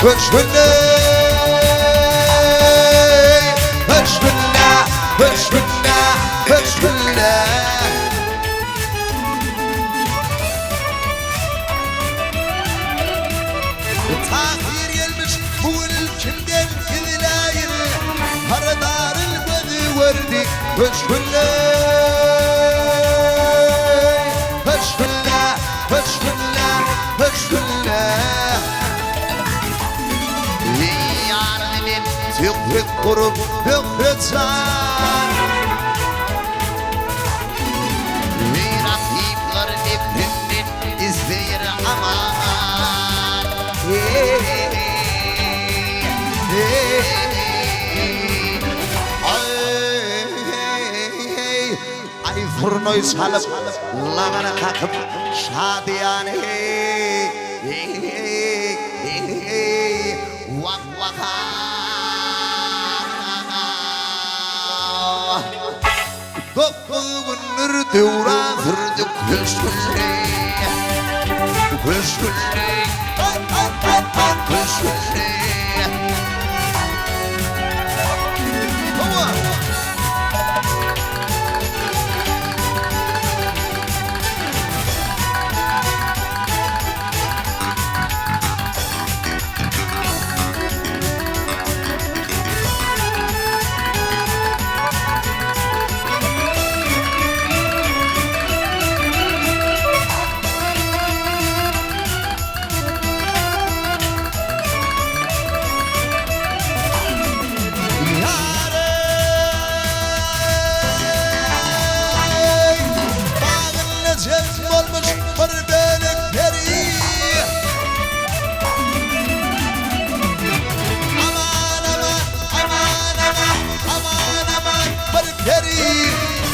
köşgünde köşgünde köşgünde köşgünde tahir gelmiş bu ülkümden gidilayın haradarın gözü verdi köşgünde köşgünde köşgünde köşgünde yarının tükrük kurup hükretsan rakiplerin ikrinden izleyir aman ay fırnoy salıp lağına kakıp şadiyane vak vaka dokuz gündür devrazdırdık köşgünde köşgünde köşgünde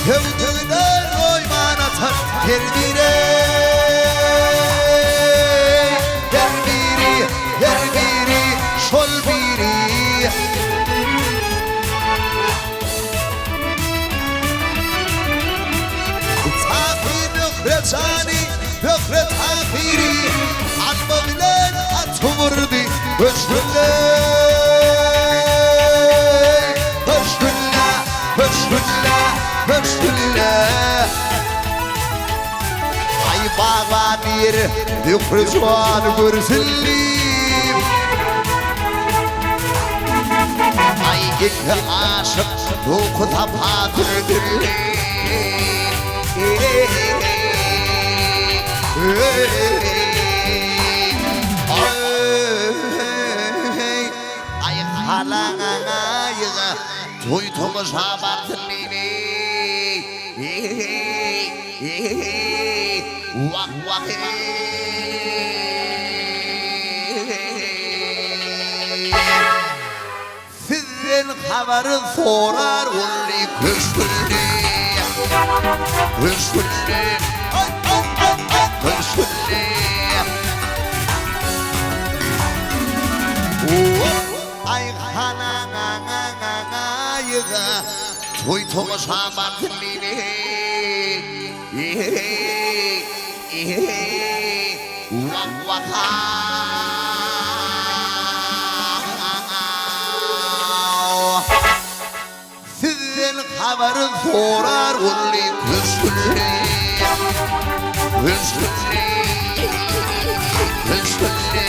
Kömdüğünden oyman atar Gerbire Gerbiri Gerbiri Şol biri Tahir nökretani Nökret ahiri Alma bilen at vurdu Köşgünde Köşgünde Köşgünde köşgünde ay bağa bir yukrucuan gürzillim ay iki aşık dokuta patırgüllim ay halana yıga tuytuğuz habardillimi vak vak sizden haberi sorar olli köşgünde köşgünde köşgünde ay hanana yıga tuytuğuz habardillimi vak vaka sizden haberi sorar olli köşgünde köşgünde köşgünde